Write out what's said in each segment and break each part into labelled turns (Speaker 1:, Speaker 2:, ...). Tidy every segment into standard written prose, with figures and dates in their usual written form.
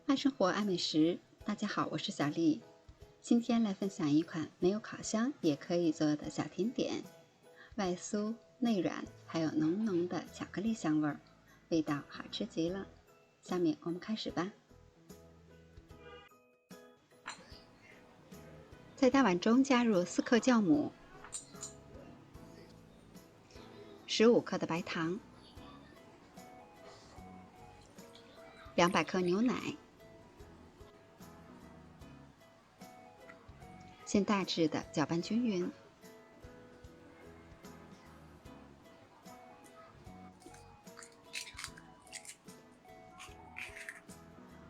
Speaker 1: 爱生活，爱美食。大家好，我是小丽。今天来分享一款没有烤箱也可以做的小甜点，外酥内软，还有浓浓的巧克力香味儿，味道好吃极了。下面我们开始吧。在大碗中加入4克酵母、15克的白糖、200克牛奶。先大致的搅拌均匀。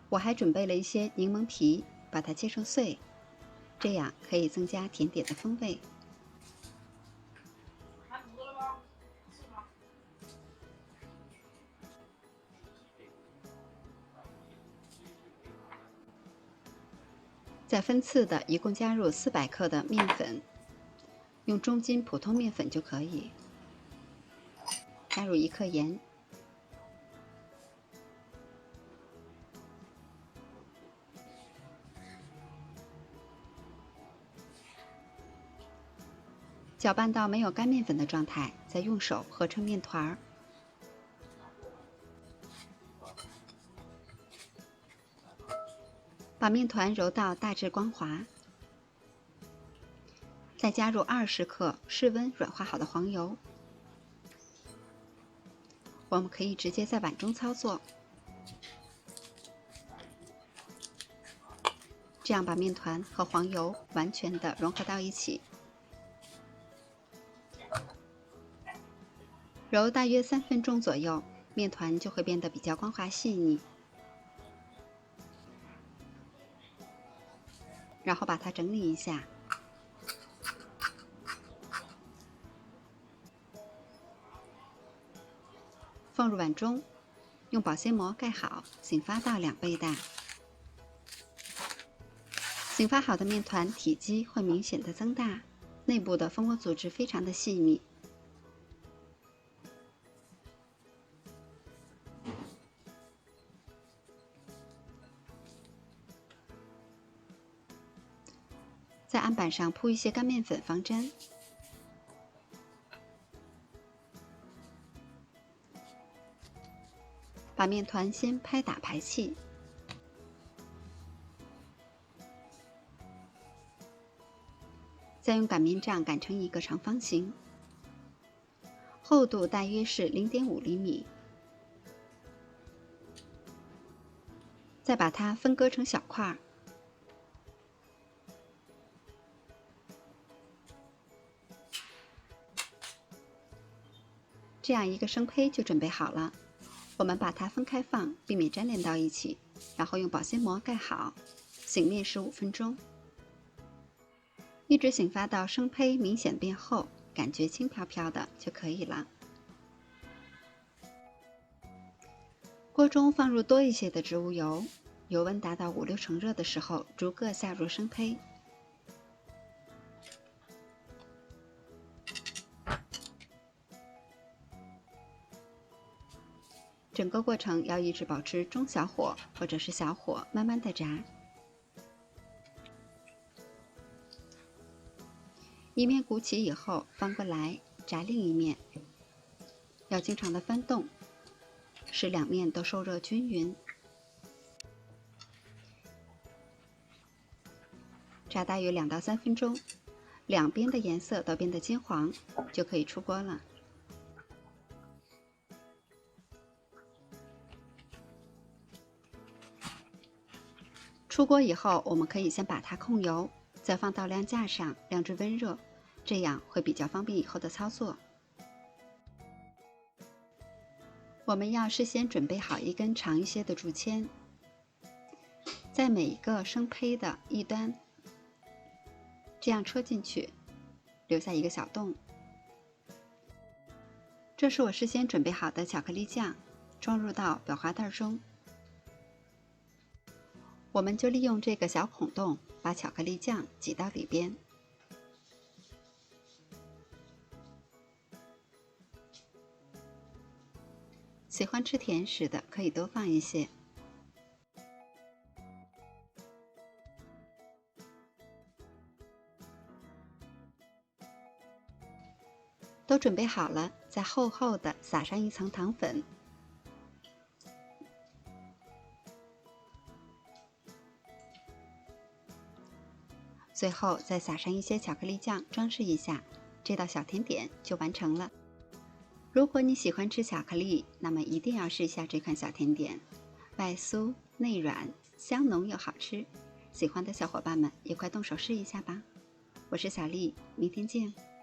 Speaker 1: 我还准备了一些柠檬皮，把它切成碎，这样可以增加甜点的风味。再分次的一共加入400克的面粉，用中筋普通面粉就可以。加入1克盐，搅拌到没有干面粉的状态，再用手合成面团儿。把面团揉到大致光滑，再加入20克室温软化好的黄油。我们可以直接在碗中操作，这样把面团和黄油完全的融合到一起。揉大约3分钟左右，面团就会变得比较光滑细腻。然后把它整理一下，放入碗中，用保鲜膜盖好，醒发到2倍大。醒发好的面团体积会明显的增大，内部的蜂窝组织非常的细密。在案板上铺一些干面粉防粘。把面团先拍打排气，再用擀面杖擀成一个长方形，厚度大约是0.5厘米。再把它分割成小块，这样一个生胚就准备好了。我们把它分开放，避免粘连到一起，然后用保鲜膜盖好，醒面15分钟，一直醒发到生胚明显变厚，感觉轻飘飘的就可以了。锅中放入多一些的植物油，油温达到5-6成热的时候，逐个下入生胚。整个过程要一直保持中小火或者是小火，慢慢的炸。一面鼓起以后，翻过来炸另一面，要经常的翻动，使两面都受热均匀。炸大约2到3分钟，两边的颜色都变得金黄，就可以出锅了。出锅以后，我们可以先把它控油，再放到晾架上晾至温热，这样会比较方便以后的操作。我们要事先准备好一根长一些的竹签，在每一个生胚的一端，这样戳进去，留下一个小洞。这是我事先准备好的巧克力酱，装入到裱花袋中。我们就利用这个小孔洞，把巧克力酱挤到里边。喜欢吃甜食的可以多放一些。都准备好了，再厚厚的撒上一层糖粉。最后再撒上一些巧克力酱装饰一下，这道小甜点就完成了。如果你喜欢吃巧克力，那么一定要试一下这款小甜点，外酥内软，香浓又好吃。喜欢的小伙伴们也快动手试一下吧。我是小丽，明天见。